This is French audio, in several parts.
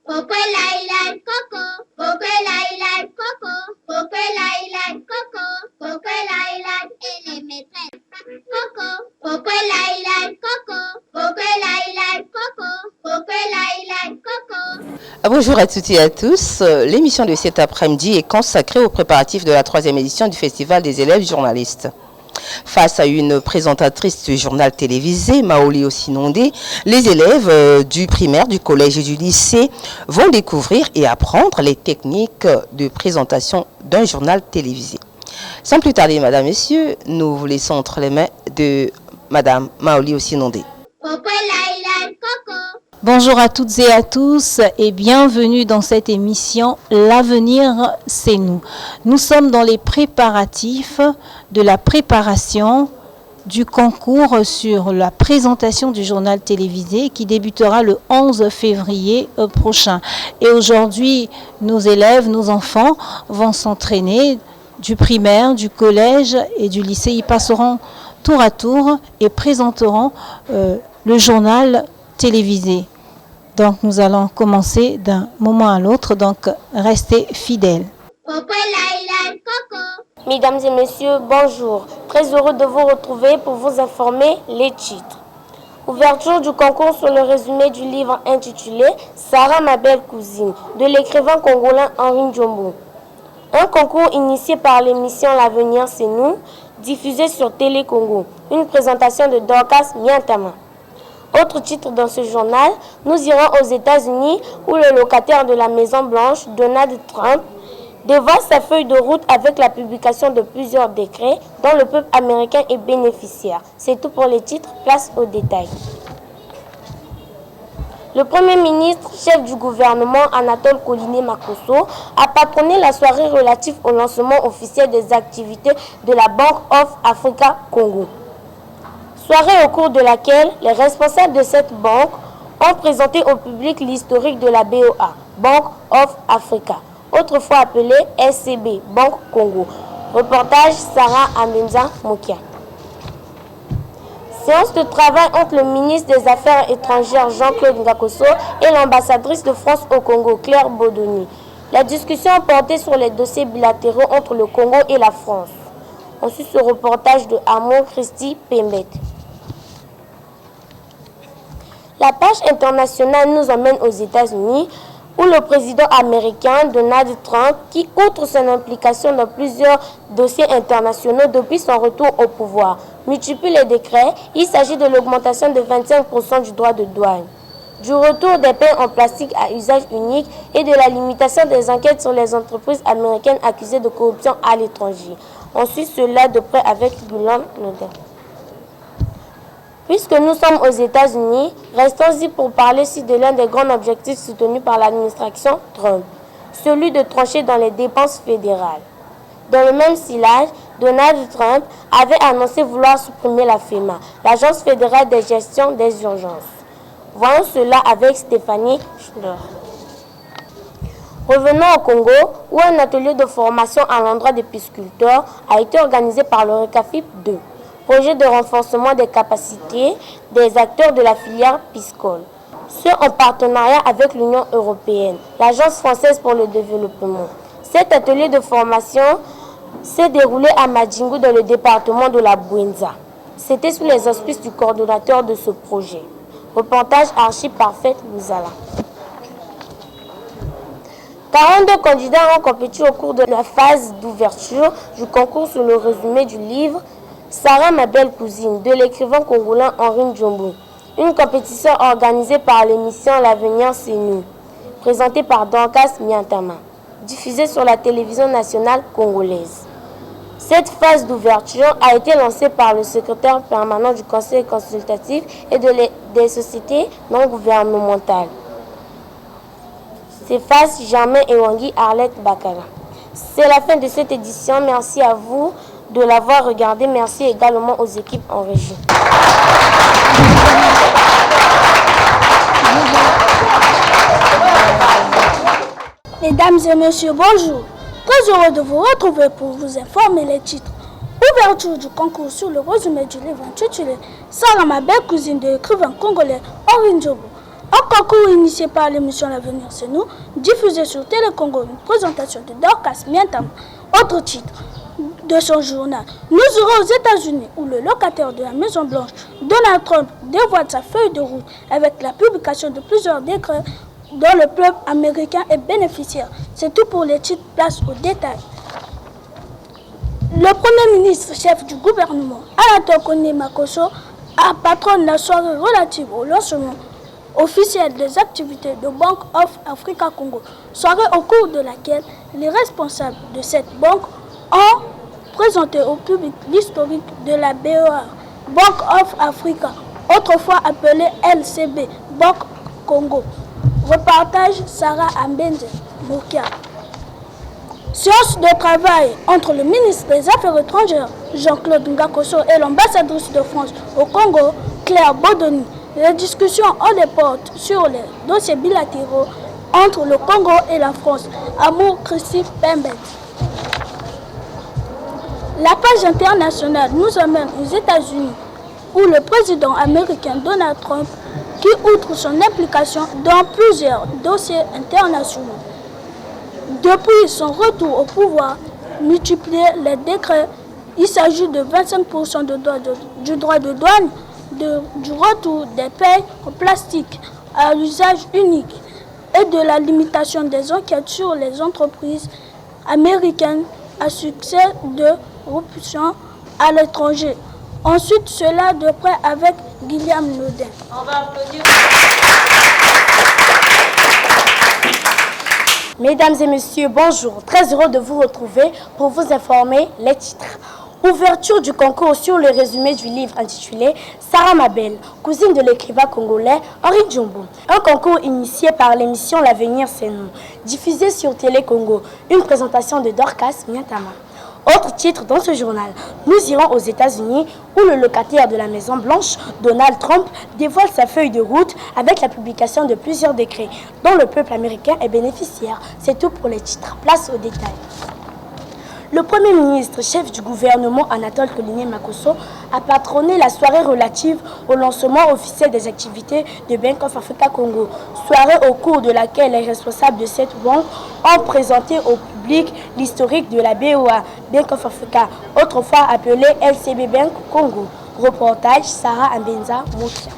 Coco Laila Coco, Coco Laila Coco, Coco Laila Coco, Coco Laila et les maîtresses. Coco, Coco Laila Coco, Coco Laila Coco, Coco Laila Coco. Bonjour à toutes et à tous. L'émission de cet après-midi est consacrée aux préparatifs de la 3e édition du Festival des élèves journalistes. Face à une présentatrice du journal télévisé, Maoli Osinondé, les élèves du primaire, du collège et du lycée vont découvrir et apprendre les techniques de présentation d'un journal télévisé. Sans plus tarder, mesdames, messieurs, nous vous laissons entre les mains de madame Maoli Osinondé. Bonjour à toutes et à tous et bienvenue dans cette émission L'avenir c'est nous. Nous sommes dans les préparatifs de la préparation du concours sur la présentation du journal télévisé qui débutera le 11 février prochain. Et aujourd'hui, nos élèves, nos enfants vont s'entraîner du primaire, du collège et du lycée. Ils passeront tour à tour et présenteront le journal télévisé. Donc nous allons commencer d'un moment à l'autre, donc restez fidèles. Mesdames et messieurs, bonjour. Très heureux de vous retrouver pour vous informer les titres. Ouverture du concours sur le résumé du livre intitulé Sarah, ma belle cousine, de l'écrivain congolais Henri Ndjombo. Un concours initié par l'émission L'avenir c'est nous, diffusée sur Télé Congo. Une présentation de Dorcas Miantama. Autre titre dans ce journal, nous irons aux États-Unis où le locataire de la Maison Blanche, Donald Trump, dévoile sa feuille de route avec la publication de plusieurs décrets dont le peuple américain est bénéficiaire. C'est tout pour les titres, place aux détails. Le Premier ministre, chef du gouvernement Anatole Koliné Makosso, a patronné la soirée relative au lancement officiel des activités de la Bank of Africa Congo. Soirée au cours de laquelle les responsables de cette banque ont présenté au public l'historique de la BOA, Bank of Africa, autrefois appelée SCB, Banque Congo. Reportage Sarah Amenza Mokia. Séance de travail entre le ministre des Affaires étrangères Jean-Claude Ngakosso et l'ambassadrice de France au Congo, Claire Baudoni. La discussion a porté sur les dossiers bilatéraux entre le Congo et la France. On suit ce reportage de Amon Christy Pembet. La page internationale nous emmène aux États-Unis où le président américain Donald Trump, qui outre son implication dans plusieurs dossiers internationaux depuis son retour au pouvoir, multiplie les décrets. Il s'agit de l'augmentation de 25% du droit de douane, du retour des peines en plastique à usage unique et de la limitation des enquêtes sur les entreprises américaines accusées de corruption à l'étranger. On suit cela de près avec Guillaume Nodin. Puisque nous sommes aux États-Unis, restons-y pour parler ici de l'un des grands objectifs soutenus par l'administration Trump, celui de trancher dans les dépenses fédérales. Dans le même sillage, Donald Trump avait annoncé vouloir supprimer la FEMA, l'Agence fédérale de gestion des urgences. Voyons cela avec Stéphanie Schneur. Revenons au Congo, où un atelier de formation à l'endroit des pisciculteurs a été organisé par le RECAFIP 2. Projet de renforcement des capacités des acteurs de la filière piscicole. Ce en partenariat avec l'Union européenne, l'Agence française pour le développement. Cet atelier de formation s'est déroulé à Madjingu dans le département de la Bouenza. C'était sous les auspices du coordonnateur de ce projet. Reportage Archie Parfaite Louzala. 42 candidats ont compétit au cours de la phase d'ouverture du concours sur le résumé du livre Sarah, ma belle cousine, de l'écrivain congolais Henri Ndjombo. Une compétition organisée par l'émission L'avenir c'est nous, présentée par Dorcas Miantama, diffusée sur la télévision nationale congolaise. Cette phase d'ouverture a été lancée par le secrétaire permanent du Conseil consultatif et des sociétés non gouvernementales. C'est face Germain Ewangi Arlette Bakala. C'est la fin de cette édition. Merci à vous de l'avoir regardé. Merci également aux équipes en régie. Mesdames et messieurs, bonjour. Très heureux de vous retrouver pour vous informer les titres. Ouverture du concours sur le résumé du livre intitulé Sarah, ma belle cousine de l'écrivain congolais Henri Ndjombo. Un concours initié par l'émission L'Avenir c'est nous, diffusé sur Télé Congo, une présentation de Dorcas Mientama. Autre titre de son journal. Nous irons aux États-Unis où le locataire de la Maison Blanche, Donald Trump, dévoile sa feuille de route avec la publication de plusieurs décrets dont le peuple américain est bénéficiaire. C'est tout pour les titres, place aux détails. Le Premier ministre, chef du gouvernement, Anatole Kone Makosso, a patronné la soirée relative au lancement officiel des activités de Bank of Africa Congo, soirée au cours de laquelle les responsables de cette banque ont présenté au public l'historique de la BEA, Bank of Africa, autrefois appelée LCB, Bank Congo. Reportage Sarah Ambenze Moukia. Séance de travail entre le ministre des Affaires étrangères, Jean-Claude Ngakoso, et l'ambassadrice de France au Congo, Claire Bodoni. Les discussions ont des portes sur les dossiers bilatéraux entre le Congo et la France. Amour Christy Pembet. La page internationale nous amène aux États-Unis, où le président américain Donald Trump, qui outre son implication dans plusieurs dossiers internationaux, depuis son retour au pouvoir, multiplie les décrets. Il s'agit de 25% du droit de douane, du retour des pailles en plastique à usage unique et de la limitation des enquêtes sur les entreprises américaines à succès de corruption à l'étranger. Ensuite, cela de près avec Guillaume Lodin. On va applaudir. Mesdames et messieurs, bonjour. Très heureux de vous retrouver pour vous informer les titres. Ouverture du concours sur le résumé du livre intitulé Sarah Mabel, cousine de l'écrivain congolais Henri Djombo. Un concours initié par l'émission L'Avenir c'est nous, diffusé sur Télé Congo. Une présentation de Dorcas Mientama. Autre titre dans ce journal, nous irons aux États-Unis où le locataire de la Maison Blanche, Donald Trump, dévoile sa feuille de route avec la publication de plusieurs décrets dont le peuple américain est bénéficiaire. C'est tout pour les titres. Place aux détails. Le Premier ministre, chef du gouvernement Anatole Kone Makosso, a patronné la soirée relative au lancement officiel des activités de Bank of Africa Congo. Soirée au cours de laquelle les responsables de cette banque ont présenté au public l'historique de la BOA, Bank of Africa, autrefois appelée LCB Bank Congo. Reportage Sarah Ambenza Moukia.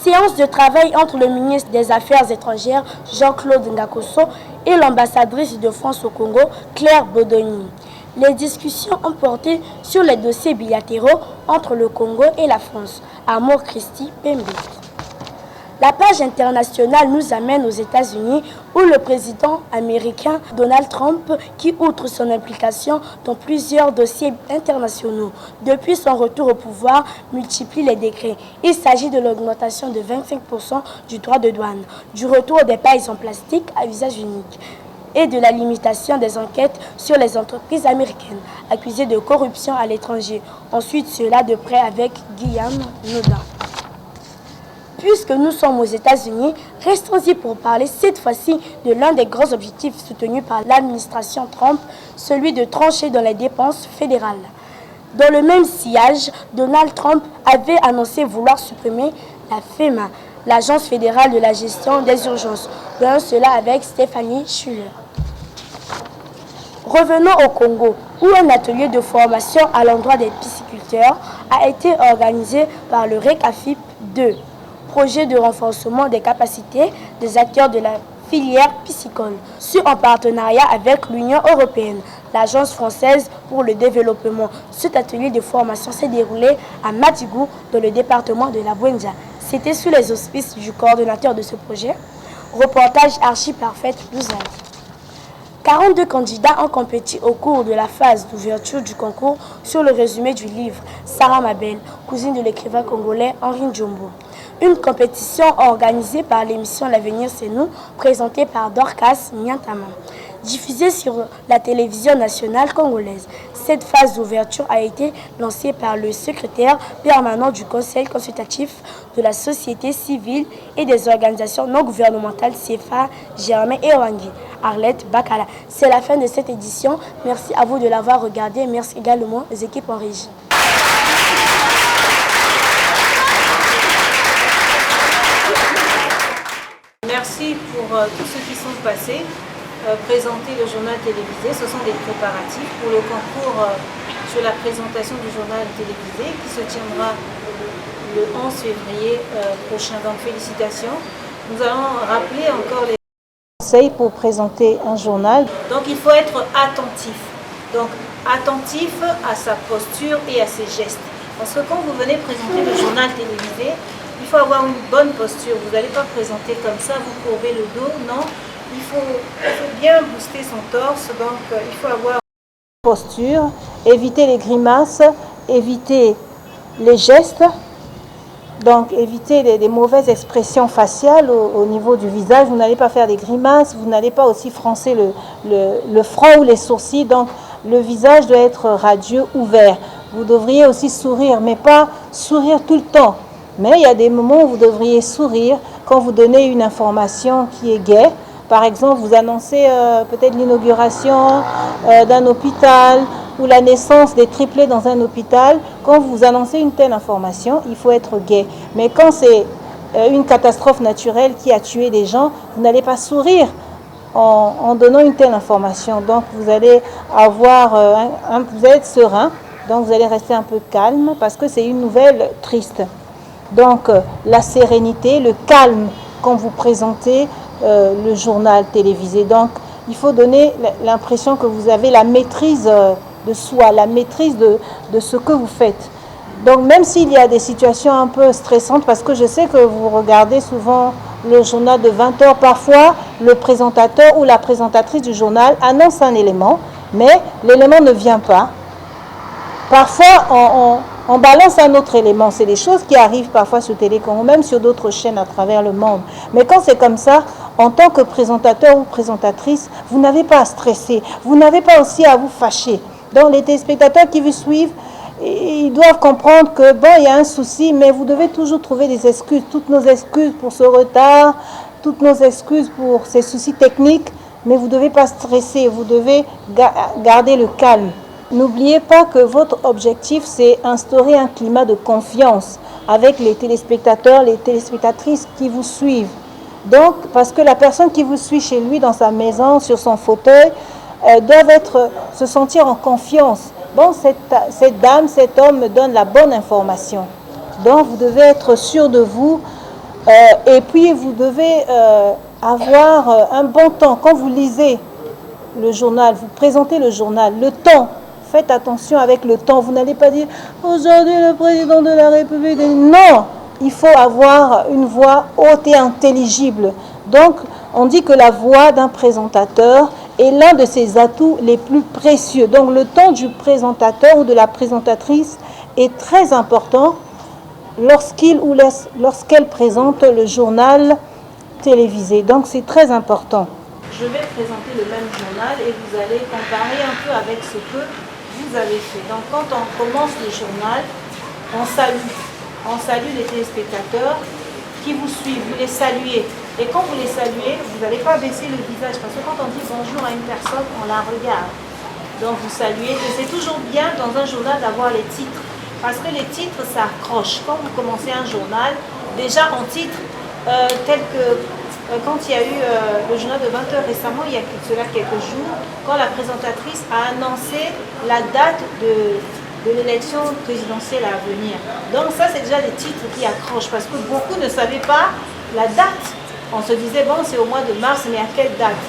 Séance de travail entre le ministre des Affaires étrangères, Jean-Claude Ngakoso, et l'ambassadrice de France au Congo, Claire Bodoni. Les discussions ont porté sur les dossiers bilatéraux entre le Congo et la France. Amour Christy Pembe. La page internationale nous amène aux États-Unis où le président américain Donald Trump, qui outre son implication dans plusieurs dossiers internationaux, depuis son retour au pouvoir, multiplie les décrets. Il s'agit de l'augmentation de 25% du droit de douane, du retour des pailles en plastique à usage unique et de la limitation des enquêtes sur les entreprises américaines accusées de corruption à l'étranger. Ensuite, cela de près avec Guillaume Lodin. Puisque nous sommes aux États-Unis, restons-y pour parler cette fois-ci de l'un des grands objectifs soutenus par l'administration Trump, celui de trancher dans les dépenses fédérales. Dans le même sillage, Donald Trump avait annoncé vouloir supprimer la FEMA, l'Agence fédérale de la gestion des urgences, dont cela avec Stéphanie Schuller. Revenons au Congo, où un atelier de formation à l'endroit des pisciculteurs a été organisé par le RECAFIP 2. Projet de renforcement des capacités des acteurs de la filière piscicole, en partenariat avec l'Union européenne, l'Agence française pour le développement. Cet atelier de formation s'est déroulé à Matigou, dans le département de la Bouendia. C'était sous les auspices du coordonnateur de ce projet. Reportage Archi-Parfaite Louzaï. 42 candidats ont compétit au cours de la phase d'ouverture du concours sur le résumé du livre Sarah Mabel, cousine de l'écrivain congolais Henri Djombo. Une compétition organisée par l'émission L'Avenir c'est nous, présentée par Dorcas Mientama, diffusée sur la télévision nationale congolaise. Cette phase d'ouverture a été lancée par le secrétaire permanent du Conseil consultatif de la société civile et des organisations non gouvernementales CFA, Germain Ewangi, Arlette Bakala. C'est la fin de cette édition. Merci à vous de l'avoir regardé. Merci également aux équipes en régie. merci pour tous ceux qui sont passés présenter le journal télévisé. Ce sont des préparatifs pour le concours sur la présentation du journal télévisé qui se tiendra le 11 février prochain. Donc félicitations. Nous allons rappeler encore les conseils pour présenter un journal. Donc il faut être attentif. Donc attentif à sa posture et à ses gestes. Parce que quand vous venez présenter le journal télévisé, il faut avoir une bonne posture. Vous n'allez pas présenter comme ça, vous courbez le dos, non. Il faut bien booster son torse, donc il faut avoir une posture, éviter les grimaces, éviter les gestes, donc éviter les mauvaises expressions faciales au niveau du visage. Vous n'allez pas faire des grimaces, vous n'allez pas aussi froncer le front ou les sourcils, donc le visage doit être radieux, ouvert. Vous devriez aussi sourire, mais pas sourire tout le temps. Mais il y a des moments où vous devriez sourire quand vous donnez une information qui est gaie. Par exemple, vous annoncez peut-être l'inauguration d'un hôpital ou la naissance des triplés dans un hôpital. Quand vous annoncez une telle information, il faut être gai. Mais quand c'est une catastrophe naturelle qui a tué des gens, vous n'allez pas sourire en donnant une telle information. Donc vous allez avoir, vous allez être serein, donc vous allez rester un peu calme parce que c'est une nouvelle triste. Donc la sérénité, le calme quand vous présentez le journal télévisé. Donc il faut donner l'impression que vous avez la maîtrise de soi, la maîtrise de ce que vous faites. Donc même s'il y a des situations un peu stressantes, parce que je sais que vous regardez souvent le journal de 20 heures, parfois le présentateur ou la présentatrice du journal annonce un élément, mais l'élément ne vient pas. Parfois on balance un autre élément. C'est des choses qui arrivent parfois sur Télécongo, même sur d'autres chaînes à travers le monde. Mais quand c'est comme ça, en tant que présentateur ou présentatrice, vous n'avez pas à stresser, vous n'avez pas aussi à vous fâcher. Donc les téléspectateurs qui vous suivent, ils doivent comprendre que bon, il y a un souci, mais vous devez toujours trouver des excuses. Toutes nos excuses pour ce retard, toutes nos excuses pour ces soucis techniques, mais vous ne devez pas stresser, vous devez garder le calme. N'oubliez pas que votre objectif, c'est instaurer un climat de confiance avec les téléspectateurs, les téléspectatrices qui vous suivent. Donc, parce que la personne qui vous suit chez lui, dans sa maison, sur son fauteuil, doit se sentir en confiance. Bon, cette dame, cet homme me donne la bonne information. Donc, vous devez être sûr de vous. Et puis, vous devez avoir un bon temps. Quand vous lisez le journal, vous présentez le journal, le temps. Faites attention avec le temps. Vous n'allez pas dire « Aujourd'hui, le président de la République... » Non, il faut avoir une voix haute et intelligible. Donc, on dit que la voix d'un présentateur est l'un de ses atouts les plus précieux. Donc, le temps du présentateur ou de la présentatrice est très important lorsqu'il ou lorsqu'elle présente le journal télévisé. Donc, c'est très important. Je vais présenter le même journal et vous allez comparer un peu avec ce que vous avez fait. Donc, quand on commence le journal, on salue les téléspectateurs qui vous suivent, vous les saluez. Et quand vous les saluez, vous n'allez pas baisser le visage, parce que quand on dit bonjour à une personne, on la regarde. Donc vous saluez, et c'est toujours bien dans un journal d'avoir les titres, parce que les titres, ça accroche. Quand vous commencez un journal, déjà en titre, tel que quand il y a eu le journal de 20 heures récemment, il y a cela quelques jours, quand la présentatrice a annoncé la date de l'élection présidentielle à venir. Donc ça, c'est déjà des titres qui accrochent, parce que beaucoup ne savaient pas la date. On se disait, bon, c'est au mois de mars, mais à quelle date?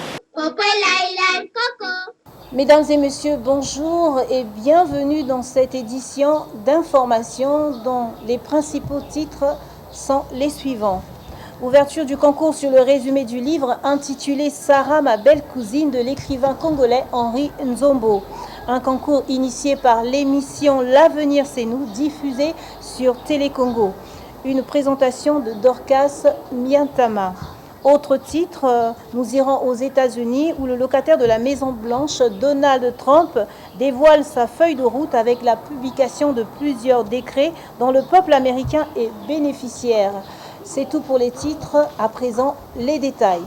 Mesdames et messieurs, bonjour et bienvenue dans cette édition d'information dont les principaux titres sont les suivants. Ouverture du concours sur le résumé du livre intitulé « Sarah, ma belle cousine » de l'écrivain congolais Henri Nzombo. Un concours initié par l'émission L'Avenir c'est nous, diffusée sur Télécongo. Une présentation de Dorcas Miantama. Autre titre, nous irons aux États-Unis où le locataire de la Maison-Blanche, Donald Trump, dévoile sa feuille de route avec la publication de plusieurs décrets dont le peuple américain est bénéficiaire. C'est tout pour les titres. À présent, les détails.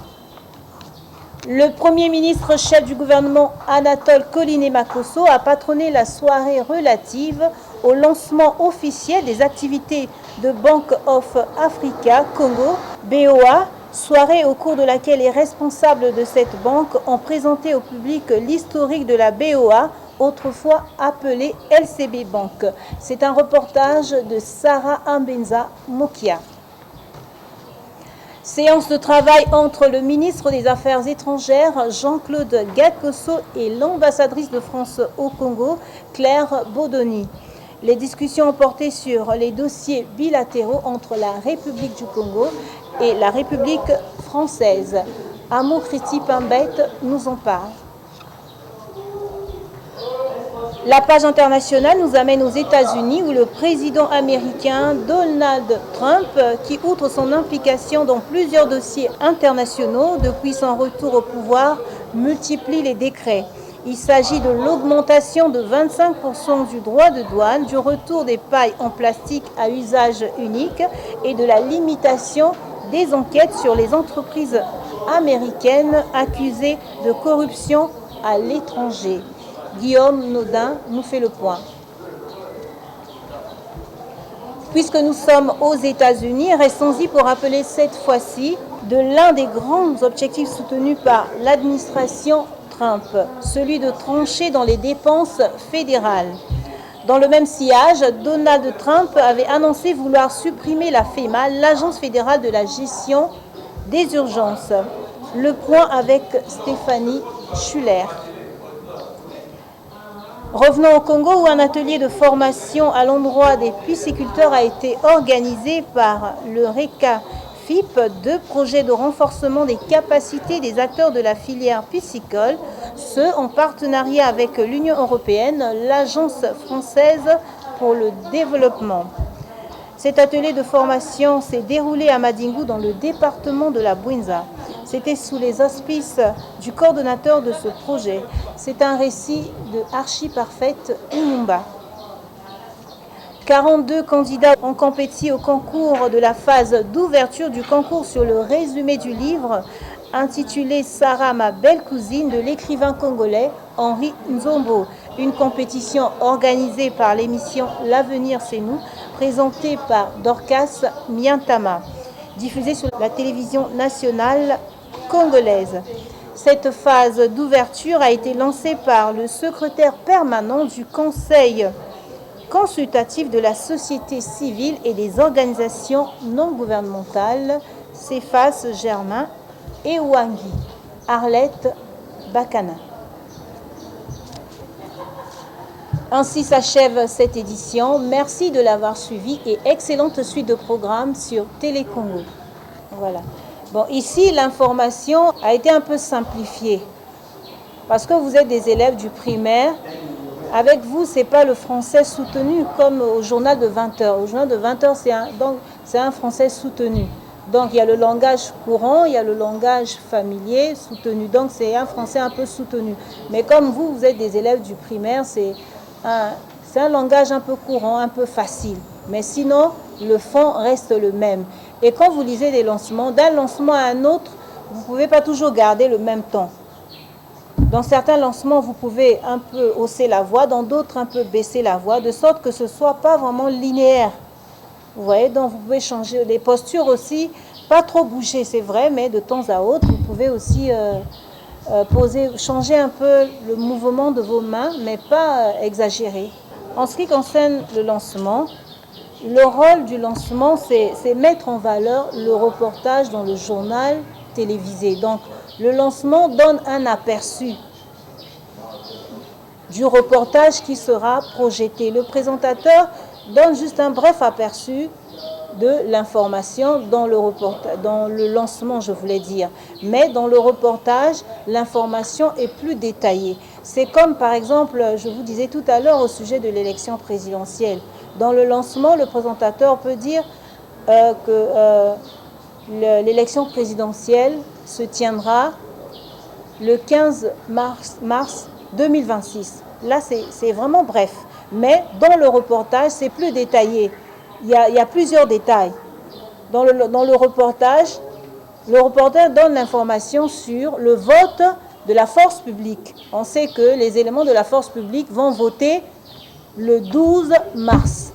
Le Premier ministre chef du gouvernement Anatole Koliné-Makosso a patronné la soirée relative au lancement officiel des activités de Bank of Africa Congo, BOA, Soirée au cours de laquelle les responsables de cette banque ont présenté au public l'historique de la BOA, autrefois appelée LCB Bank. C'est un reportage de Sarah Ambenza Mokia. Séance de travail entre le ministre des Affaires étrangères, Jean-Claude Gatkoso, et l'ambassadrice de France au Congo, Claire Bodoni. Les discussions ont porté sur les dossiers bilatéraux entre la République du Congo et la République française. Amokriti Pambet nous en parle. La page internationale nous amène aux États-Unis où le président américain Donald Trump, qui outre son implication dans plusieurs dossiers internationaux depuis son retour au pouvoir, multiplie les décrets. Il s'agit de l'augmentation de 25% du droit de douane, du retour des pailles en plastique à usage unique et de la limitation des enquêtes sur les entreprises américaines accusées de corruption à l'étranger. Guillaume Naudin nous fait le point. Puisque nous sommes aux États-Unis, restons-y pour rappeler cette fois-ci de l'un des grands objectifs soutenus par l'administration Trump, celui de trancher dans les dépenses fédérales. Dans le même sillage, Donald Trump avait annoncé vouloir supprimer la FEMA, l'Agence fédérale de la gestion des urgences. Le point avec Stéphanie Schuller. Revenons au Congo où un atelier de formation à l'endroit des pisciculteurs a été organisé par le RECAFIP, deux projets de renforcement des capacités des acteurs de la filière piscicole, ce en partenariat avec l'Union européenne, l'Agence française pour le développement. Cet atelier de formation s'est déroulé à Madingu dans le département de la Bwinza. C'était sous les auspices du coordonnateur de ce projet. C'est un récit de Archie Parfaite Inumba. 42 candidats ont compétit au concours de la phase d'ouverture du concours sur le résumé du livre intitulé Sarah, ma belle cousine de l'écrivain congolais Henri Nzombo. Une compétition organisée par l'émission L'avenir c'est nous, présentée par Dorcas Miantama, diffusée sur la télévision nationale congolaise. Cette phase d'ouverture a été lancée par le secrétaire permanent du Conseil consultatif de la société civile et des organisations non gouvernementales, Cephas Germain et Wangi, Arlette Bakana. Ainsi s'achève cette édition. Merci de l'avoir suivi et excellente suite de programmes sur Télécongo. Voilà. Bon, ici, l'information a été un peu simplifiée parce que vous êtes des élèves du primaire. Avec vous, ce n'est pas le français soutenu comme au journal de 20h. Au journal de 20h, c'est un français soutenu. Donc, il y a le langage courant, il y a le langage familier soutenu. Donc, c'est un français un peu soutenu. Mais comme vous êtes des élèves du primaire, c'est un langage un peu courant, un peu facile. Mais sinon, le fond reste le même. Et quand vous lisez des lancements, d'un lancement à un autre, vous ne pouvez pas toujours garder le même ton. Dans certains lancements, vous pouvez un peu hausser la voix, dans d'autres, un peu baisser la voix, de sorte que ce ne soit pas vraiment linéaire. Vous voyez, donc vous pouvez changer les postures aussi, pas trop bouger, c'est vrai, mais de temps à autre, vous pouvez aussi changer un peu le mouvement de vos mains, mais pas exagérer. En ce qui concerne le lancement, le rôle du lancement, c'est mettre en valeur le reportage dans le journal télévisé. Donc, le lancement donne un aperçu du reportage qui sera projeté. Le présentateur donne juste un bref aperçu de l'information dans le lancement, je voulais dire. Mais dans le reportage, l'information est plus détaillée. C'est comme, par exemple, je vous disais tout à l'heure au sujet de l'élection présidentielle. Dans le lancement, le présentateur peut dire que l'élection présidentielle se tiendra le 15 mars 2026. Là, c'est vraiment bref. Mais dans le reportage, c'est plus détaillé. Il y a plusieurs détails. Dans le reportage, le reporter donne l'information sur le vote de la force publique. On sait que les éléments de la force publique vont voter le 12 mars.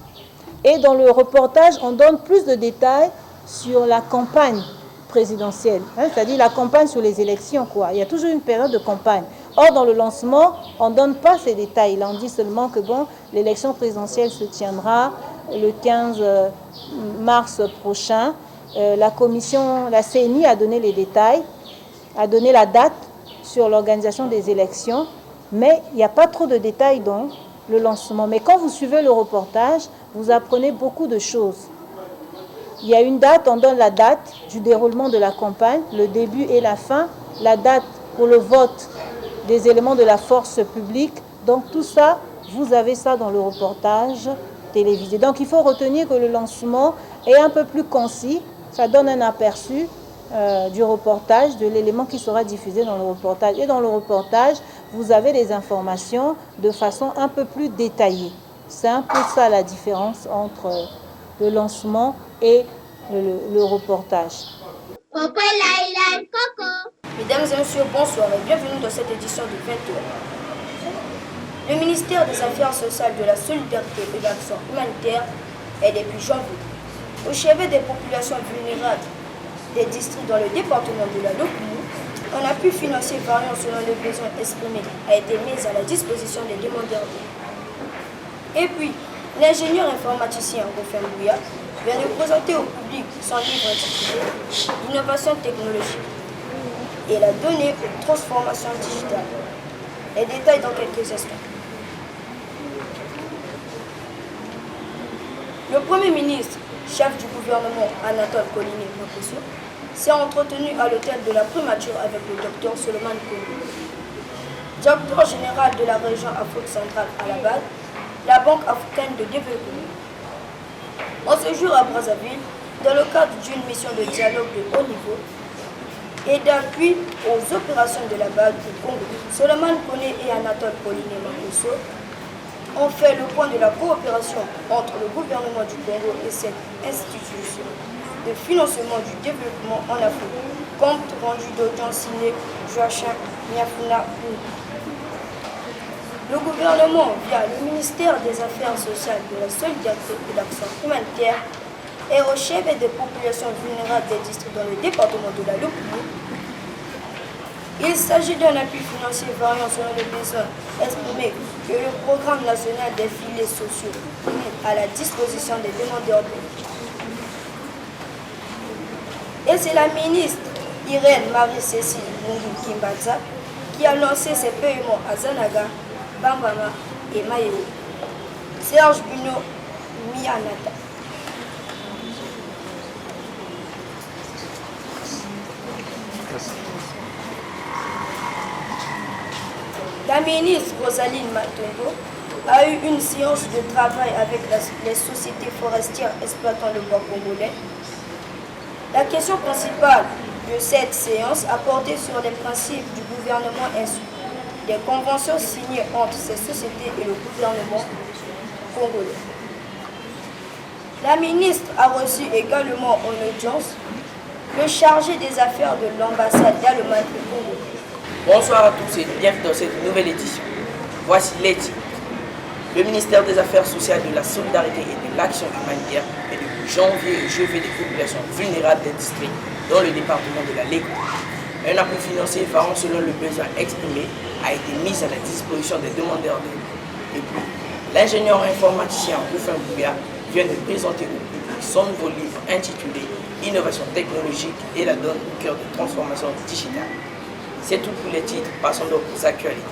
Et dans le reportage, on donne plus de détails sur la campagne présidentielle, hein, c'est-à-dire la campagne sur les élections, quoi. Il y a toujours une période de campagne. Or, dans le lancement, on ne donne pas ces détails. Là, on dit seulement que bon, l'élection présidentielle se tiendra le 15 mars prochain. La CENI a donné les détails, a donné la date sur l'organisation des élections, mais il n'y a pas trop de détails dans le lancement. Mais quand vous suivez le reportage, vous apprenez beaucoup de choses. Il y a une date, on donne la date du déroulement de la campagne, le début et la fin, la date pour le vote des éléments de la force publique. Donc tout ça, vous avez ça dans le reportage télévisé. Donc il faut retenir que le lancement est un peu plus concis. Ça donne un aperçu du reportage, de l'élément qui sera diffusé dans le reportage. Et dans le reportage, vous avez des informations de façon un peu plus détaillée. C'est un peu ça la différence entre le lancement et le reportage. Mesdames et messieurs, bonsoir et bienvenue dans cette édition de 20h. Le ministère des Affaires sociales, de la solidarité et de l'action humanitaire est depuis janvier au chevet des populations vulnérables des districts dans le département de la Lopou. Un appui financier variant selon les besoins exprimés a été mis à la disposition des demandeurs. Et puis, l'ingénieur informaticien Gofen Bouya vient de présenter au public son livre intitulé « Innovation technologique et la donnée pour transformation digitale ». Les détails dans quelques instants. Le Premier ministre, chef du gouvernement Anatole Collinet Makosso, s'est entretenu à l'hôtel de la primature avec le docteur Solomon Koné, directeur général de la région Afrique centrale à la base, la Banque africaine de développement. En séjour à Brazzaville, dans le cadre d'une mission de dialogue de haut niveau et d'appui aux opérations de la base du Congo, Solomon Koné et Anatole Collinet Makosso ont fait le point de la coopération entre le gouvernement du Congo et cette institution de financement du développement en Afrique, compte rendu d'audience signé Joachim Niafuna. Le gouvernement, via le ministère des Affaires sociales, de la solidarité et de l'action humanitaire, est au chevet des populations vulnérables des districts dans le département de la Lopou. Il s'agit d'un appui financier variant selon les besoins exprimés que le programme national des filets sociaux met à la disposition des demandeurs d'aide. Et c'est la ministre Irène Marie-Cécile Mungu Kimbaza qui a lancé ses paiements à Zanaga, Bambama et Mayo. Serge Buno Mianata. La ministre Rosaline Matongo a eu une séance de travail avec les sociétés forestières exploitant le bois congolais. La question principale de cette séance a porté sur les principes du gouvernement ainsi des conventions signées entre ces sociétés et le gouvernement congolais. La ministre a reçu également en audience le chargé des affaires de l'ambassade d'Allemagne au Congo. Bonsoir à tous et bienvenue dans cette nouvelle édition. Voici les titres. Le ministère des Affaires sociales, de la solidarité et de l'action humanitaire est depuis janvier au chevet des populations vulnérables des districts dans le département de la Lego. Un appui financier variant selon le besoin exprimé a été mis à la disposition des demandeurs d'aide. Et puis, l'ingénieur informaticien Gofen Bouya vient de présenter au public son nouveau livre intitulé « Innovation technologique et la donne au cœur de transformation digitale ». C'est tout pour les titres, passons donc aux actualités.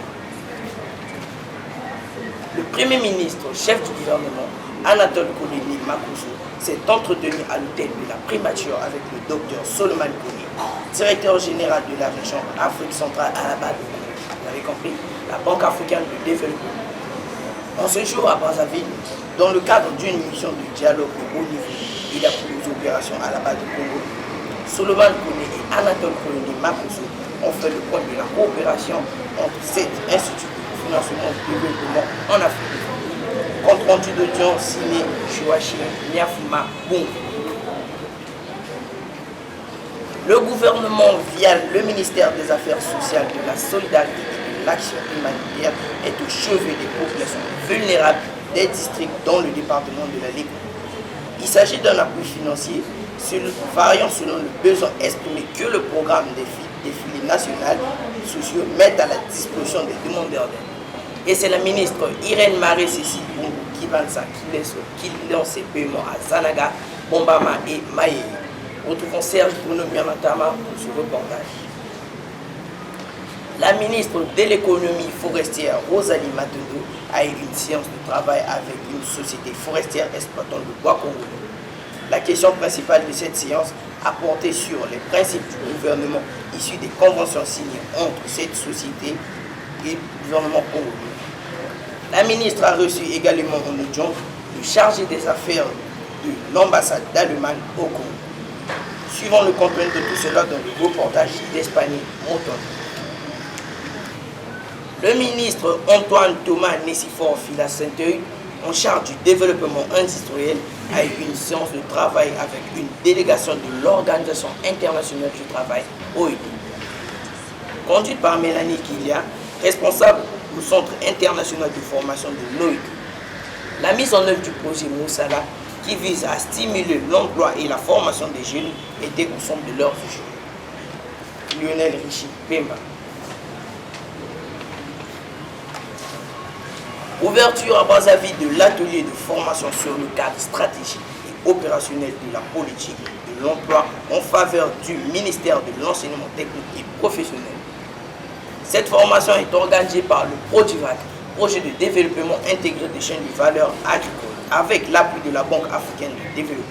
Le Premier ministre, chef du gouvernement, Anatole Collinet Makosso, s'est entretenu à l'hôtel de la primature avec le docteur Solomon Koné, directeur général de la région Afrique centrale à la base. Vous avez compris, la Banque africaine de développement. En ce jour à Brazzaville, dans le cadre d'une mission de dialogue de haut niveau et d'appui aux opérations à la base du Congo, Solomon Koné et Anatole Collinet Makosso ont fait le point de la coopération entre cet institut de financement du développement en Afrique. Compte rendu d'audience signé Joachim Niafuna. Le gouvernement, via le ministère des Affaires sociales, de la solidarité et de l'action humanitaire, est au chevet des populations vulnérables des districts dans le département de la Lego. Il s'agit d'un appui financier variant selon le besoin exprimé que le programme défilé national sociaux met à la disposition des demandeurs d'aide. Et c'est la ministre Irène Marie-Cécile Bungu Kibanza qui lance ses paiements à Zanaga, Bombama et Maye. Retrouvons Serge Bruno Mianatama pour ce reportage. La ministre de l'économie forestière, Rosalie Matondo, a eu une séance de travail avec une société forestière exploitant le bois congolais. La question principale de cette séance a porté sur les principes du gouvernement issus des conventions signées entre cette société et le gouvernement congolais. La ministre a reçu également en audience le chargé des affaires de l'ambassade d'Allemagne au Congo. Suivant le contenu de tout cela dans le reportage d'Espagne Monton. Le ministre Antoine Thomas Nessifor Fila-Saint-Euil, en charge du développement industriel, a eu une séance de travail avec une délégation de l'Organisation internationale du travail, OIT, conduite par Mélanie Kilia, responsable du Centre international de formation de l'OIT. La mise en œuvre du projet Moussala, qui vise à stimuler l'emploi et la formation des jeunes, était au centre de leur sujet. Lionel Richie Pemba. Ouverture à Brazzaville de l'atelier de formation sur le cadre stratégique et opérationnel de la politique de l'emploi en faveur du ministère de l'enseignement technique et professionnel. Cette formation est organisée par le PRODIVAC, projet de développement intégré des chaînes de valeur agricole, avec l'appui de la Banque africaine de développement.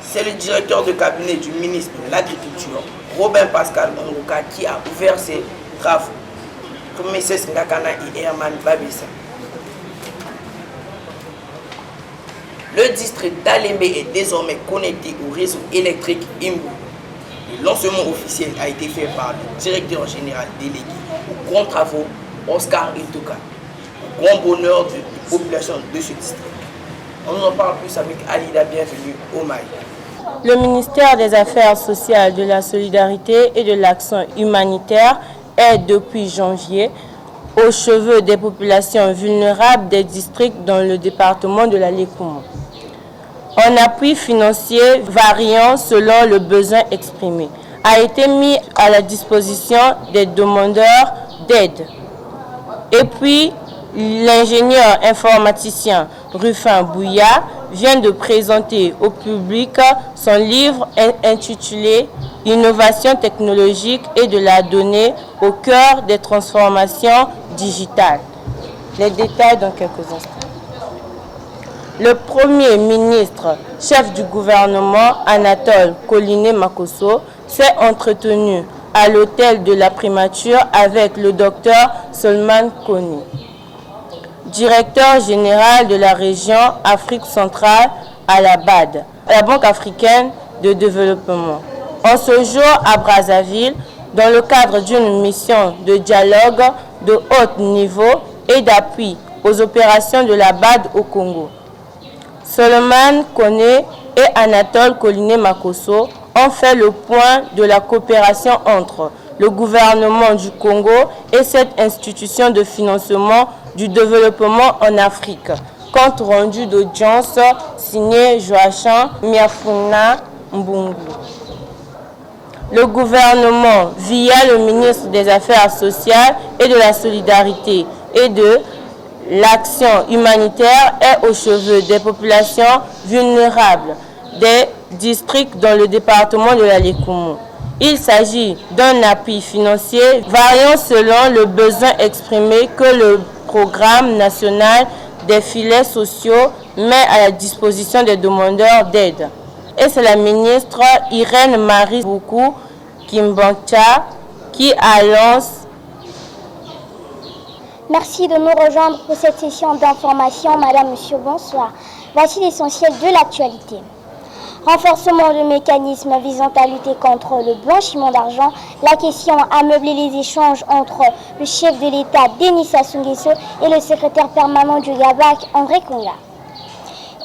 C'est le directeur de cabinet du ministre de l'Agriculture, Robin Pascal Onruka, qui a ouvert ses travaux. Comme Mrs. Ngakana et Herman Babissa. Le district d'Alembe est désormais connecté au réseau électrique Imbu. Le lancement officiel a été fait par le directeur général délégué aux grands travaux, Oscar Itoka, au grand bonheur de la population de ce district. On nous en parle plus avec Alida. Bienvenue au Maï. Le ministère des Affaires sociales, de la solidarité et de l'action humanitaire est depuis janvier aux cheveux des populations vulnérables des districts dans le département de la Lékoumou. Un appui financier variant selon le besoin exprimé a été mis à la disposition des demandeurs d'aide. Et puis, l'ingénieur informaticien Rufin Bouya vient de présenter au public son livre intitulé « Innovation technologique et de la donnée au cœur des transformations digitales ». Les détails dans quelques instants. Le Premier ministre, chef du gouvernement Anatole Koliné-Makosso, s'est entretenu à l'hôtel de la primature avec le docteur Solomon Kony, directeur général de la région Afrique centrale à la BAD, la Banque africaine de développement. En ce jour à Brazzaville, dans le cadre d'une mission de dialogue de haut niveau et d'appui aux opérations de la BAD au Congo. Solomon Kony et Anatole Koliné-Makosso ont fait le point de la coopération entre le gouvernement du Congo et cette institution de financement du développement en Afrique. Compte rendu d'audience signé Joachim Miafuna Mbungu. Le gouvernement, via le ministre des Affaires sociales et de la solidarité et de l'action humanitaire, est aux cheveux des populations vulnérables des districts dans le département de la Lékoumou. Il s'agit d'un appui financier variant selon le besoin exprimé que le programme national des filets sociaux met à la disposition des demandeurs d'aide. Et c'est la ministre Irène Marie Boukou Kimbancha qui annonce. Merci de nous rejoindre pour cette session d'information. Madame, Monsieur, bonsoir. Voici l'essentiel de l'actualité. Renforcement de mécanismes visant à lutter contre le blanchiment d'argent. La question a meublé les échanges entre le chef de l'État, Denis Sassou Nguesso, et le secrétaire permanent du GABAC, André Konga.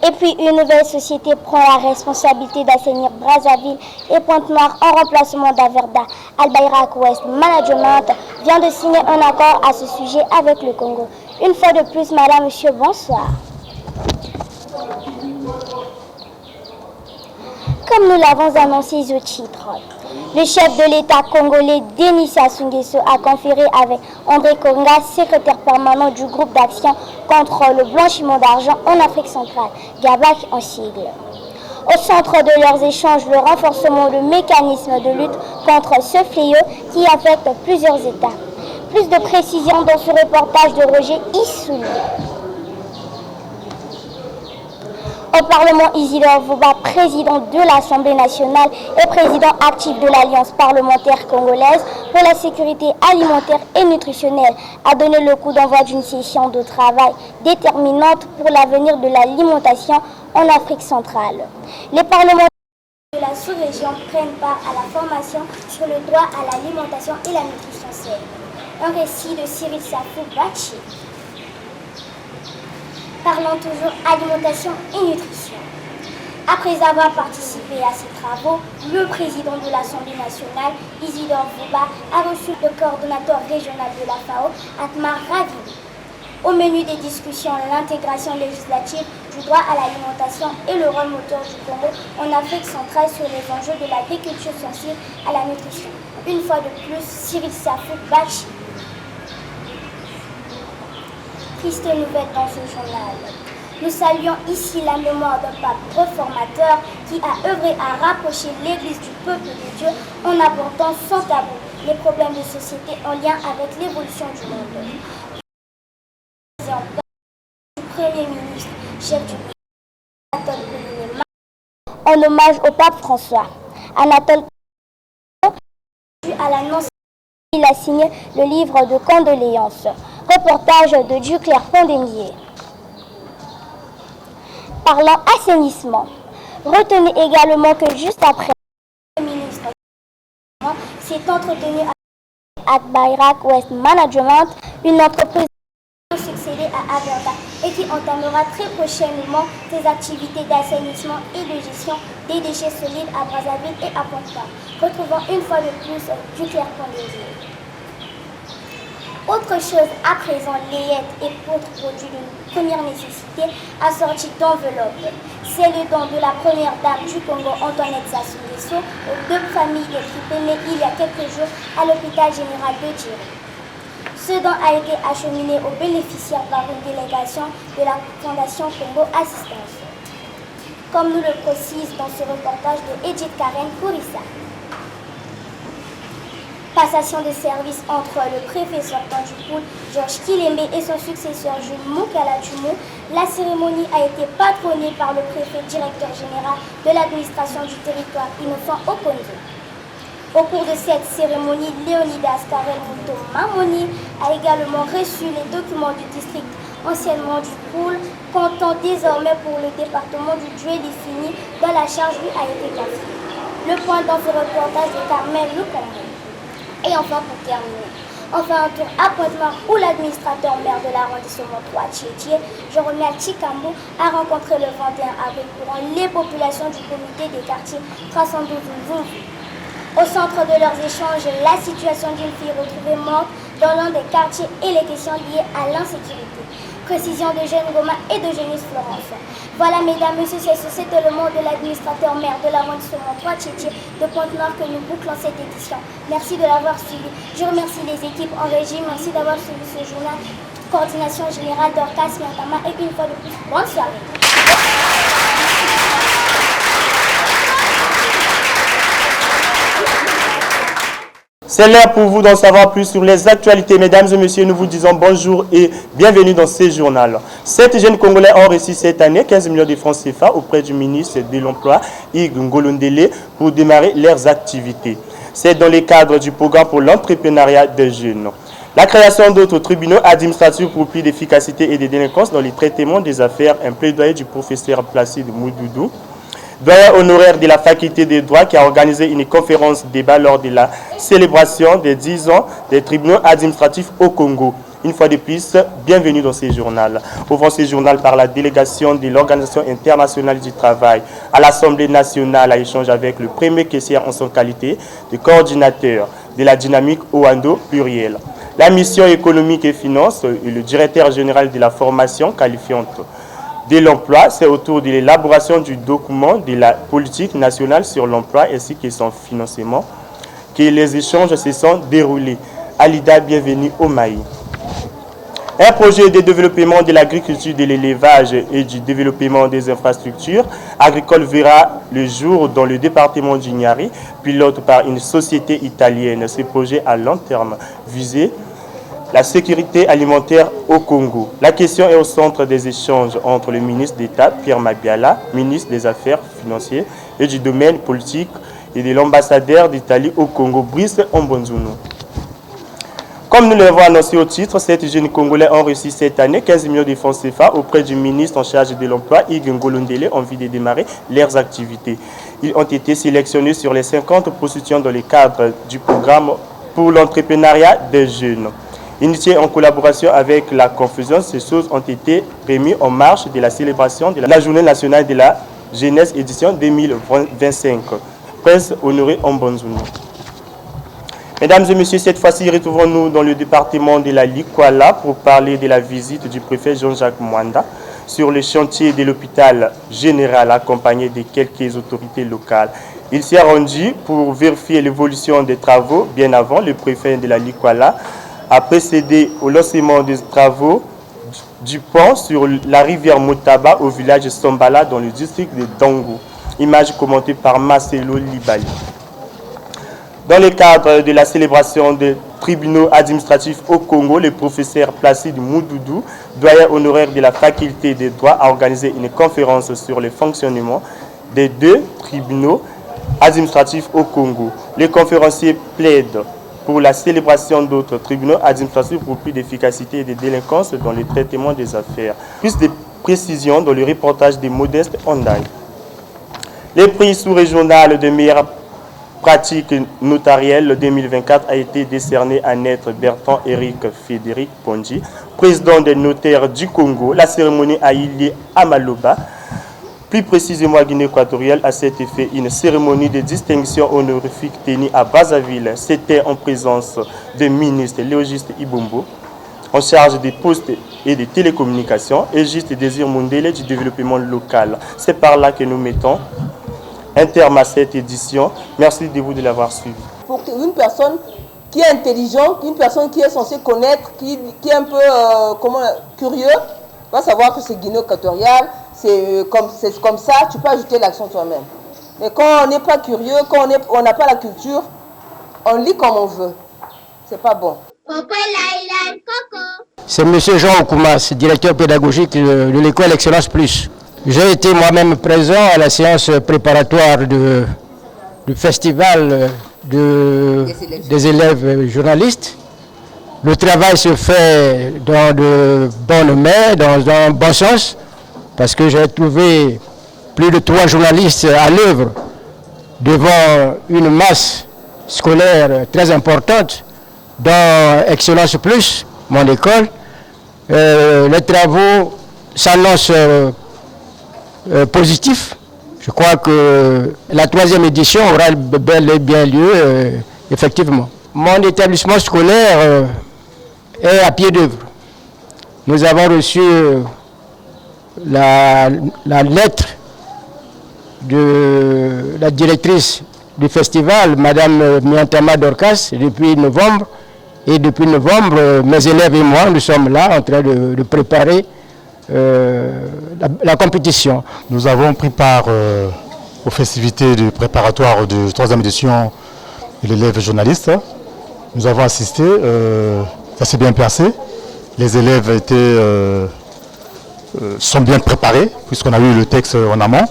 Et puis, une nouvelle société prend la responsabilité d'assainir Brazzaville et Pointe-Noire en remplacement d'Averda. Al-Bayrak West Management vient de signer un accord à ce sujet avec le Congo. Une fois de plus, Madame, Monsieur, bonsoir. Comme nous l'avons annoncé au titre, le chef de l'État congolais Denis Sassou Nguesso a conféré avec André Konga, secrétaire permanent du groupe d'action contre le blanchiment d'argent en Afrique centrale, GABAC en sigle. Au centre de leurs échanges, le renforcement du mécanisme de lutte contre ce fléau qui affecte plusieurs États. Plus de précisions dans ce reportage de Roger Issouli. Au Parlement, Isidore Vouba, président de l'Assemblée nationale et président actif de l'Alliance parlementaire congolaise pour la sécurité alimentaire et nutritionnelle, a donné le coup d'envoi d'une session de travail déterminante pour l'avenir de l'alimentation en Afrique centrale. Les parlementaires de la sous-région prennent part à la formation sur le droit à l'alimentation et la nutrition saine. Un récit de Cyril Safou Bachi. Parlons toujours alimentation et nutrition. Après avoir participé à ces travaux, le président de l'Assemblée nationale, Isidore Vouba, a reçu le coordonnateur régional de la FAO, Atmar Ravili. Au menu des discussions, l'intégration législative du droit à l'alimentation et le rôle moteur du Congo en Afrique centrale sur les enjeux de l'agriculture sensible à la nutrition. Une fois de plus, Cyril Safou Bachi. Triste nouvelle dans ce journal. Nous saluons ici la mémoire d'un pape réformateur qui a œuvré à rapprocher l'Église du peuple de Dieu en abordant sans tabou les problèmes de société en lien avec l'évolution du monde. Du Premier ministre, chef du Anatole Kouliné, en hommage au pape François. Anatole Kouliné, à l'annonce, il a signé le livre de condoléances. Reportage de Duclerc Pondémier. Parlant assainissement, retenez également que juste après, le ministre s'est entretenu avec Bayrak West Management, une entreprise qui a succédé à Averda et qui entamera très prochainement ses activités d'assainissement et de gestion des déchets solides à Brazzaville et à Pointe-Noire. Retrouvons une fois de plus Duclerc Pondémier. Autre chose à présent, layette et autres produits de première nécessité assortis d'enveloppes. C'est le don de la première dame du Congo, Antoinette Sassou Nguesso, aux deux familles équipées nées il y a quelques jours à l'hôpital général de Djiri. Ce don a été acheminé aux bénéficiaires par une délégation de la Fondation Congo Assistance. Comme nous le précise dans ce reportage de Edith Karen Kourissa. Passation de service entre le préfet sortant du Poul, Georges Kilembe, et son successeur Jules Moukala Dumou. La cérémonie a été patronnée par le préfet directeur général de l'administration du territoire, Innocent Okonzo. Au cours de cette cérémonie, Léonidas Karel Mouto Mamoni a également reçu les documents du district anciennement du Poul, comptant désormais pour le département du Djoué-Lifini, dont la charge lui a été confiée. Le point dans ce reportage de Carmel Lukombo. Et enfin, pour terminer, un tour à Pointe-Noire où l'administrateur maire de l'arrondissement 3, Tchétché, Joromia Chikambo, a rencontré le 21 avril courant les populations du comité des quartiers 312 Vumvu. Au centre de leurs échanges, la situation d'une fille retrouvée morte dans l'un des quartiers et les questions liées à l'insécurité. Précision de Jeanne Goma et de Génis Florence. Voilà, mesdames, messieurs, c'était le mot de l'administrateur maire de l'arrondissement 3 Tchétché de Pointe-Noire que nous bouclons cette édition. Merci de l'avoir suivi. Je remercie les équipes en régie. Merci d'avoir suivi ce journal. Coordination générale d'Orcas Miatama et une fois de plus, bonne soirée. C'est l'heure pour vous d'en savoir plus sur les actualités. Mesdames et messieurs, nous vous disons bonjour et bienvenue dans ce journal. 7 jeunes Congolais ont reçu cette année 15 millions de francs CFA auprès du ministre de l'Emploi, Yves Ngolondele, pour démarrer leurs activités. C'est dans le cadre du programme pour l'entrepreneuriat des jeunes. La création d'autres tribunaux administratifs pour plus d'efficacité et de délinquance dans le traitement des affaires, un plaidoyer du professeur Placide Moudoudou, doyen honoraire de la faculté de droit qui a organisé une conférence débat lors de la célébration des 10 ans des tribunaux administratifs au Congo. Une fois de plus, bienvenue dans ce journal. Ouvrons ce journal par la délégation de l'Organisation internationale du travail à l'Assemblée nationale à échanger avec le premier caissier en son qualité de coordinateur de la dynamique Oando pluriel. La mission économique et finance et le directeur général de la formation qualifiante de l'emploi. C'est autour de l'élaboration du document de la politique nationale sur l'emploi ainsi que son financement que les échanges se sont déroulés. Alida, bienvenue au Maï. Un projet de développement de l'agriculture, de l'élevage et du développement des infrastructures agricoles verra le jour dans le département du Niari, pilote par une société italienne. Ce projet à long terme visait la sécurité alimentaire au Congo. La question est au centre des échanges entre le ministre d'État, Pierre Mabiala, ministre des Affaires financières et du domaine politique, et de l'ambassadeur d'Italie au Congo, Brice Ombonzuno. Comme nous l'avons annoncé au titre, 7 jeunes Congolais ont reçu cette année 15 millions de francs CFA auprès du ministre en charge de l'emploi, Hugues Ngolondele, en vue de démarrer leurs activités. Ils ont été sélectionnés sur les 50 postulations dans le cadre du programme pour l'entrepreneuriat des jeunes. Initié en collaboration avec la Confusion, ces choses ont été remises en marche de la célébration de la Journée nationale de la jeunesse édition 2025. Prince Honoré Ombonzuno. Mesdames et messieurs, cette fois-ci, retrouvons-nous dans le département de la Likwala pour parler de la visite du préfet Jean-Jacques Mwanda sur le chantier de l'hôpital général accompagné de quelques autorités locales. Il s'est rendu pour vérifier l'évolution des travaux. Bien avant, le préfet de la Likwala a procédé au lancement des travaux du pont sur la rivière Motaba au village Sombala dans le district de Dango. Image commentée par Marcelo Libali. Dans le cadre de la célébration des tribunaux administratifs au Congo, le professeur Placide Moudoudou, doyen honoraire de la faculté des droits, a organisé une conférence sur le fonctionnement des 2 tribunaux administratifs au Congo. Les conférenciers plaident pour la célébration d'autres tribunaux administratifs pour plus d'efficacité et de délinquance dans le traitement des affaires. Plus de précisions dans le reportage de Modeste Ondaï. Le prix sous-régional de meilleure pratique notarielle 2024 a été décerné à Maître Bertrand Éric Frédéric Ponji, président des notaires du Congo. La cérémonie a eu lieu à Maloba, plus précisément à Guinée équatoriale. À cet effet, une cérémonie de distinction honorifique tenue à Brazzaville. C'était en présence du ministre Léogiste Ibombo, en charge des postes et des télécommunications, et Juste Désir Mundele du développement local. C'est par là que nous mettons un terme à cette édition. Merci de vous de l'avoir suivi. Pour une personne qui est intelligente, une personne qui est censée connaître, qui est un peu curieux, va savoir que c'est Guinée équatoriale, c'est comme ça, tu peux ajouter l'action toi-même. Mais quand on n'est pas curieux, quand on n'a pas la culture, on lit comme on veut. C'est pas bon. C'est M. Jean Okoumas, directeur pédagogique de l'école Excellence Plus. J'ai été moi-même présent à la séance préparatoire du festival des élèves journalistes. Le travail se fait dans de bonnes mains, dans un bon sens, parce que j'ai trouvé plus de 3 journalistes à l'œuvre devant une masse scolaire très importante dans Excellence Plus, mon école. Les travaux s'annoncent positifs. Je crois que la 3e édition aura bel et bien lieu, effectivement. Mon établissement scolaire est à pied d'œuvre. Nous avons reçu la lettre de la directrice du festival, Madame Miantama Dorcas, depuis novembre. Et depuis novembre, mes élèves et moi, nous sommes là en train de préparer la compétition. Nous avons pris part aux festivités du préparatoire de 3e édition de l'élève journaliste. Nous avons assisté, ça s'est bien passé. Les élèves sont bien préparés, puisqu'on a eu le texte en amont.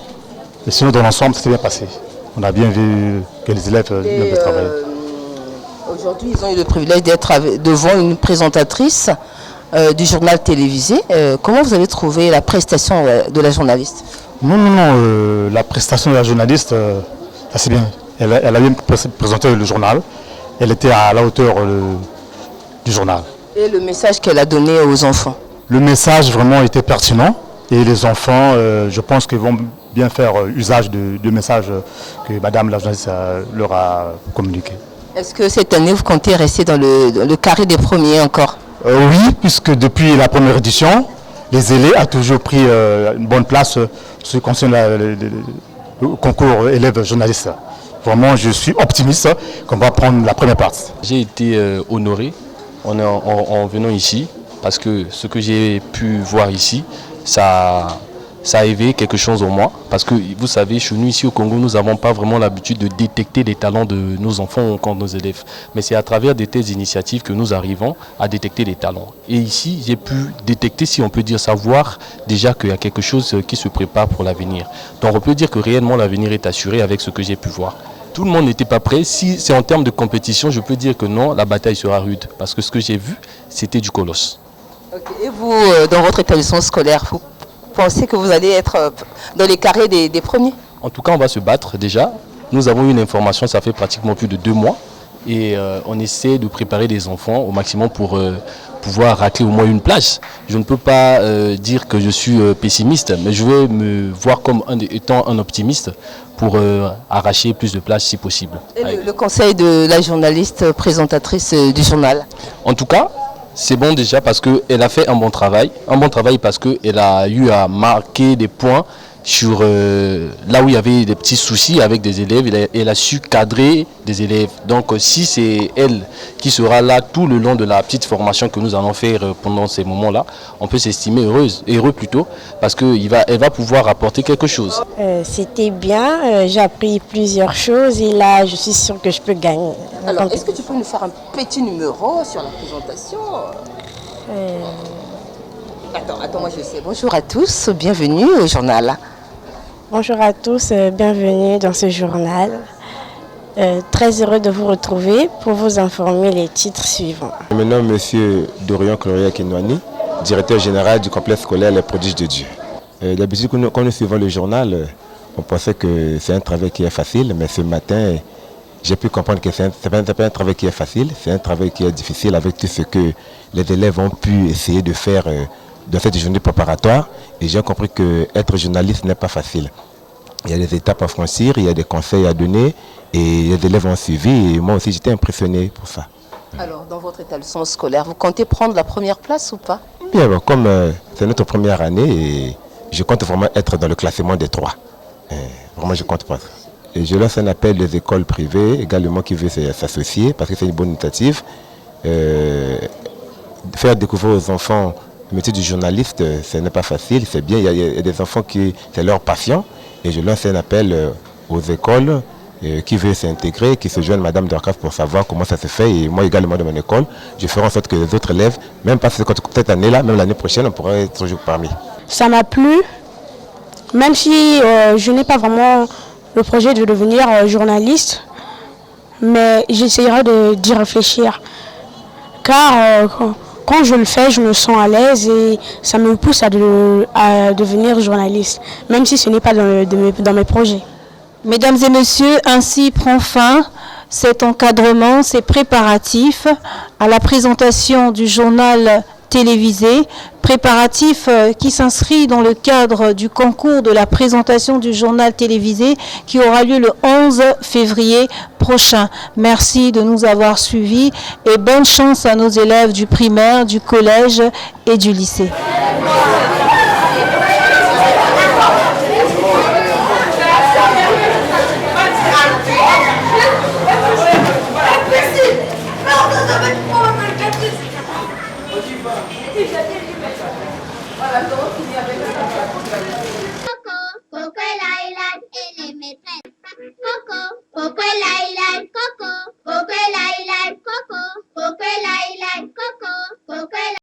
Et sinon, dans l'ensemble, ça s'est bien passé. On a bien vu que les élèves bien travaillé. Aujourd'hui, ils ont eu le privilège d'être devant une présentatrice du journal télévisé. Comment vous avez trouvé la prestation de la journaliste? Non, la prestation de la journaliste, ça c'est bien. Elle a bien présenté le journal. Elle était à la hauteur du journal. Et le message qu'elle a donné aux enfants? Le message vraiment était pertinent. Et les enfants, je pense qu'ils vont bien faire usage du message que Madame la journaliste leur a communiqué. Est-ce que cette année, vous comptez rester dans le carré des premiers encore? Oui, puisque depuis la première édition, les élèves ont toujours pris une bonne place en ce qui concerne le concours élèves journalistes. Vraiment, je suis optimiste qu'on va prendre la première place. J'ai été honoré en venant ici parce que ce que j'ai pu voir ici, ça a éveillé quelque chose en moi. Parce que vous savez, chez nous ici au Congo, nous n'avons pas vraiment l'habitude de détecter les talents de nos enfants ou encore de nos élèves. Mais c'est à travers de telles initiatives que nous arrivons à détecter les talents. Et ici, j'ai pu détecter, si on peut dire, savoir déjà qu'il y a quelque chose qui se prépare pour l'avenir. Donc on peut dire que réellement l'avenir est assuré avec ce que j'ai pu voir. Tout le monde n'était pas prêt. Si c'est en termes de compétition, je peux dire que non, la bataille sera rude. Parce que ce que j'ai vu, c'était du colosse. Okay. Et vous, dans votre établissement scolaire, vous pensez que vous allez être dans les carrés des premiers? En tout cas, on va se battre déjà. Nous avons eu une information, ça fait pratiquement plus de 2 mois. Et on essaie de préparer les enfants au maximum pour pouvoir racler au moins une place. Je ne peux pas dire que je suis pessimiste, mais je vais me voir comme étant un optimiste pour arracher plus de places si possible. Et le conseil de la journaliste présentatrice du journal? En tout cas, c'est bon déjà parce qu'elle a fait un bon travail. Un bon travail parce qu'elle a eu à marquer des points sur là où il y avait des petits soucis avec des élèves. Elle a su cadrer des élèves. Donc si c'est elle qui sera là tout le long de la petite formation que nous allons faire pendant ces moments-là, on peut s'estimer heureux plutôt, parce qu'elle va pouvoir apporter quelque chose. C'était bien, j'ai appris plusieurs choses et là je suis sûre que je peux gagner. Alors est-ce que tu peux nous faire un petit numéro sur la présentation? Attends, moi je sais. Bonjour à tous, bienvenue au journal. Bonjour à tous, bienvenue dans ce journal. Très heureux de vous retrouver pour vous informer les titres suivants. Je me nomme M. Dorian Cloria Kenouani, directeur général du complexe scolaire Les Prodiges de Dieu. D'habitude, quand nous suivons le journal, on pensait que c'est un travail qui est facile, mais ce matin, j'ai pu comprendre que ce n'est pas un travail qui est facile, c'est un travail qui est difficile avec tout ce que les élèves ont pu essayer de faire dans cette journée préparatoire. Et j'ai compris qu'être journaliste n'est pas facile. Il y a des étapes à franchir, il y a des conseils à donner et les élèves ont suivi et moi aussi j'étais impressionné pour ça. Alors dans votre établissement scolaire, vous comptez prendre la première place ou pas? Bien, comme c'est notre première année, et je compte vraiment être dans le classement des 3. Vraiment je compte pas. Et je lance un appel des écoles privées également qui veulent s'associer parce que c'est une bonne initiative. Faire découvrir aux enfants le métier du journaliste, ce n'est pas facile, c'est bien. Il y a des enfants qui c'est leur passion. Et je lance un appel aux écoles qui veulent s'intégrer, qui se joignent Madame Dorcas pour savoir comment ça se fait. Et moi également de mon école, je ferai en sorte que les autres élèves, même pas cette année-là, même l'année prochaine, on pourra être toujours parmi. Ça m'a plu, même si je n'ai pas vraiment le projet de devenir journaliste, mais j'essaierai d'y réfléchir. Car quand je le fais, je me sens à l'aise et ça me pousse à devenir journaliste, même si ce n'est pas dans mes projets. Mesdames et messieurs, ainsi prend fin cet encadrement, ces préparatifs à la présentation du journal télévisé, préparatif qui s'inscrit dans le cadre du concours de la présentation du journal télévisé qui aura lieu le 11 février prochain. Merci de nous avoir suivis et bonne chance à nos élèves du primaire, du collège et du lycée.